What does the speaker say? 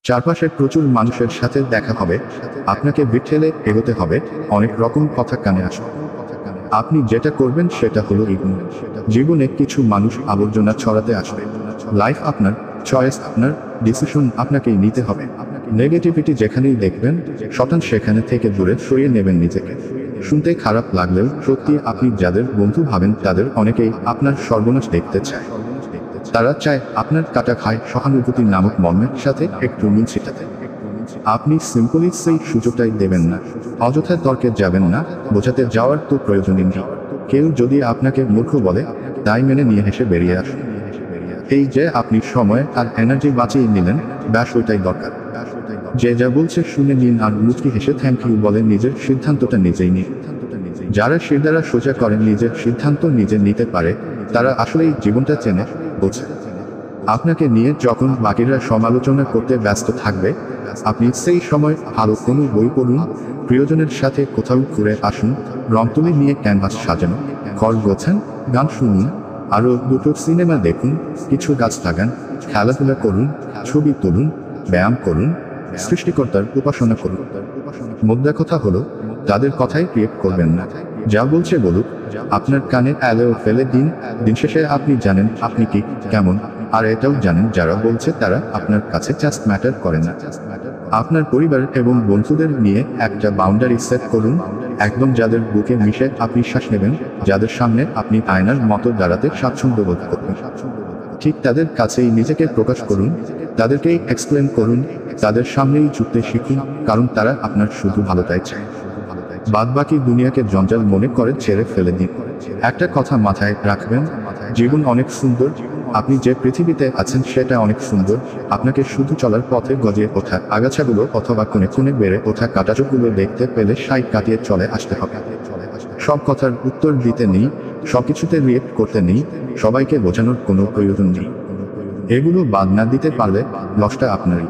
চারপাশে প্রচুর মানুষের সাথে দেখা হবে, আপনাকে বিঠেলে এগোতে হবে, অনেক রকম কথা কানে আসবে। আপনি যেটা করবেন সেটা হলো ইগনোর। জীবনে কিছু মানুষ আবর্জনা ছড়াতে আসবে। লাইফ আপনার, চয়েস আপনার, ডিসিশন আপনাকেই নিতে হবে। নেগেটিভিটি যেখানেই দেখবেন, শতান সেখানে থেকে দূরে সরিয়ে নেবেন নিজেকে। শুনতে খারাপ লাগলেও সত্যি আপনি যাদের বন্ধু ভাবেন তাদের অনেকেই আপনার সর্বনাশ দেখতে চায়। তারা চায় আপনার কাটা খায় সহানুভূতি নামক মর্মের সাথে একটু নুন ছিটাতে। আপনি সিম্পলি সেই সুযোগটাই দেবেন না। অযথা তর্কে যাবেন না, বোঝাতে যাওয়ার তো প্রয়োজনই নেই। কেউ যদি আপনাকে মূর্খ বলে, তাই মেনে নিয়ে হেসে বেরিয়ে আসুন। এই যে আপনি সময় আর এনার্জি বাঁচিয়ে নিলেন, ব্যাস ওইটাই দরকার। যে যা বলছে শুনে নিন আর মুচকি হেসে থ্যাংক ইউ বলে নিজের সিদ্ধান্তটা নিজেই নিন। যারা শিরদাঁড়া সোজা করেন, নিজের সিদ্ধান্ত নিজে নিতে পারে, তারা আসলেই জীবনটা চেনে, বোঝে। আপনাকে নিয়ে যখন বাকিরা সমালোচনা করতে ব্যস্ত থাকবে, আপনি সেই সময় ভালো কোনো বই পড়ুন, প্রিয়জনের সাথে কোথাও ঘুরে আসুন, রং তুলি নিয়ে ক্যানভাস সাজানো, ঘর গোছান, গান শুনুন, আরও দুটো সিনেমা দেখুন, কিছু গাছ লাগান, খেলাধুলা করুন, ছবি তুলুন, ব্যায়াম করুন, সৃষ্টিকর্তার উপাসনা করুন। মোদ্দা কথা হলো, তাদের কথাই ক্রিয়েট করবেন না। যা বলছে বলুক, আপনার কানে অ্যালেও ফেলে দিন। দিন শেষে আপনি জানেন আপনি কি, কেমন, আর এটাও জানেন যারা বলছে তারা আপনার কাছে জাস্ট ম্যাটার করে না। আপনার পরিবার এবং বন্ধুদের নিয়ে একটা বাউন্ডারি সেট করুন, একদম যাদের বুকে মিশে আপনি শ্বাস নেবেন, যাদের সামনে আপনি আয়নার মতো দাঁড়াতে স্বাচ্ছন্দ্য বোধ করবেন। ঠিক তাদের কাছেই নিজেকে প্রকাশ করুন, তাদেরকেই এক্সপ্লেন করুন, তাদের সামনেই চুপতে শিখুন, কারণ তারা আপনার শুধু ভালোটাই চায়। বাদবাকি দুনিয়াকে জঞ্জাল মনে করে ছেড়ে ফেলে দিন। একটা কথা মাথায় রাখবেন, জীবন অনেক সুন্দর, আপনি যে পৃথিবীতে আছেন সেটা অনেক সুন্দর। আপনাকে শুধু চলার পথে গজিয়ে ওঠা আগাছাগুলো অথবা কোণে কোণে বেড়ে ওঠা কাঁটাচোপগুলো দেখতে পেলে সাই কাটিয়ে চলে আসতে হবে। সব কথার উত্তর দিতে নেই, সবকিছুতে রিয়েক্ট করতে নেই, সবাইকে বোঝানোর কোনো প্রয়োজন নেই। এগুলো বাদ না দিতে পারলে লসটা আপনারই।